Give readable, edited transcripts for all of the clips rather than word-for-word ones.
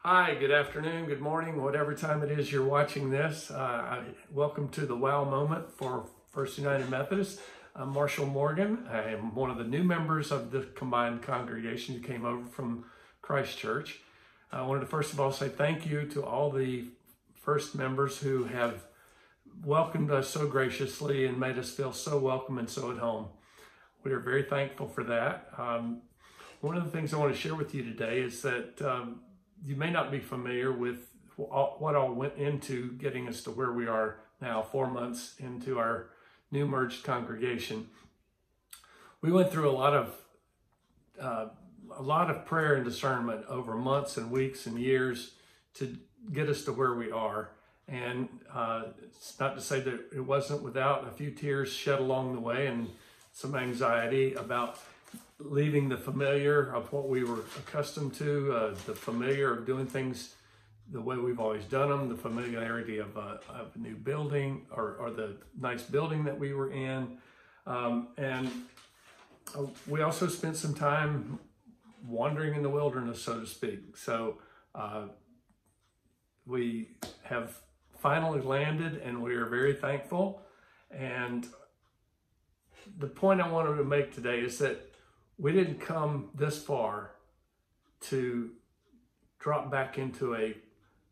Hi, good afternoon, good morning, whatever time it is you're watching this. Welcome to the wow moment for First United Methodist. I'm Marshall Morgan. I am one of the new members of the combined congregation who came over from Christ Church. I wanted to first of all say thank you to all the first members who have welcomed us so graciously and made us feel so welcome and so at home. We are very thankful for that. One of the things I want to share with you today is that you may not be familiar with what all went into getting us to where we are now, 4 months into our new merged congregation. We went through a lot of prayer and discernment over months and weeks and years to get us to where we are. And it's not to say that it wasn't without a few tears shed along the way and some anxiety about leaving the familiar of what we were accustomed to, the familiar of doing things the way we've always done them, the familiarity of a new building or the nice building that we were in. And we also spent some time wandering in the wilderness, so to speak. So we have finally landed and we are very thankful. And the point I wanted to make today is that we didn't come this far to drop back into a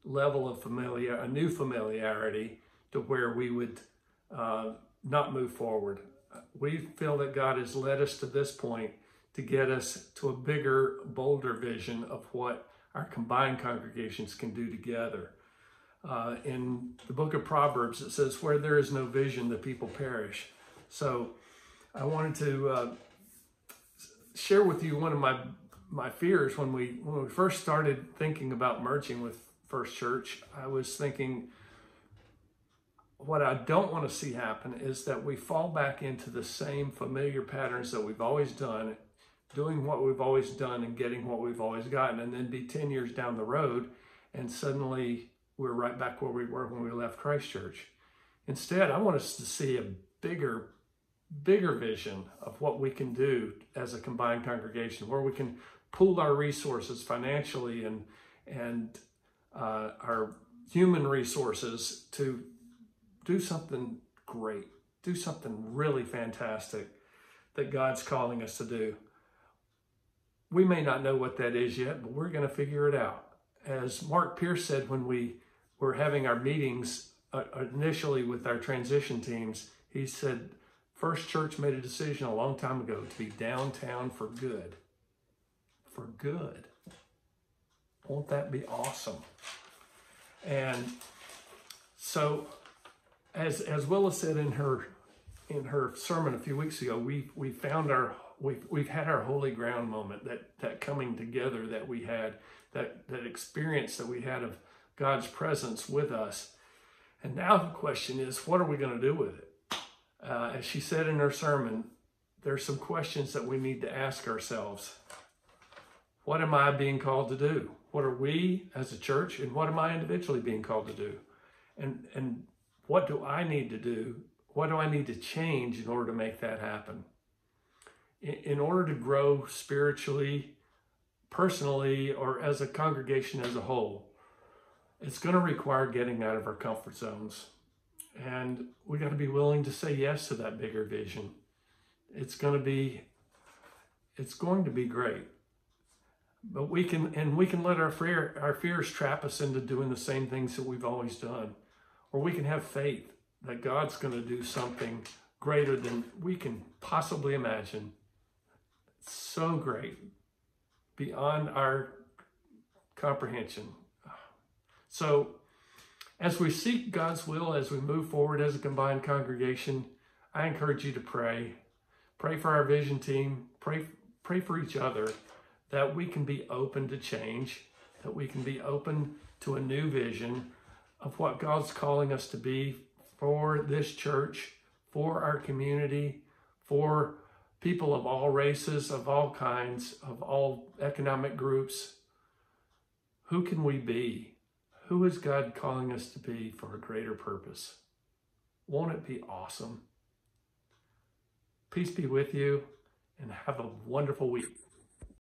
level of a new familiarity to where we would not move forward. We feel that God has led us to this point to get us to a bigger, bolder vision of what our combined congregations can do together. In the book of Proverbs, it says, where there is no vision, the people perish. So I wanted to share with you one of my fears when we first started thinking about merging with First Church. I was thinking, what I don't want to see happen is that we fall back into the same familiar patterns that we've always done, doing what we've always done and getting what we've always gotten, and then be 10 years down the road and suddenly we're right back where we were when we left Christ Church. Instead, I want us to see a bigger vision of what we can do as a combined congregation, where we can pool our resources financially and our human resources to do something great, do something really fantastic that God's calling us to do. We may not know what that is yet, but we're going to figure it out. As Mark Pierce said when we were having our meetings initially with our transition teams, he said, First Church made a decision a long time ago to be downtown for good. For good. Won't that be awesome? And so, as Willa said in her sermon a few weeks ago, we've had our holy ground moment, that coming together that we had, that experience that we had of God's presence with us. And now the question is, what are we going to do with it? As she said in her sermon, there's some questions that we need to ask ourselves. What am I being called to do? What are we as a church, and what am I individually being called to do? And what do I need to do? What do I need to change in order to make that happen? In order to grow spiritually, personally, or as a congregation as a whole, it's going to require getting out of our comfort zones. And we got to be willing to say yes to that bigger vision. It's going to be great. But we can let our fears trap us into doing the same things that we've always done. Or we can have faith that God's going to do something greater than we can possibly imagine. So great, beyond our comprehension. So, as we seek God's will, as we move forward as a combined congregation, I encourage you to pray. Pray for our vision team. Pray for each other, that we can be open to change, that we can be open to a new vision of what God's calling us to be for this church, for our community, for people of all races, of all kinds, of all economic groups. Who can we be? Who is God calling us to be for a greater purpose? Won't it be awesome? Peace be with you, and have a wonderful week.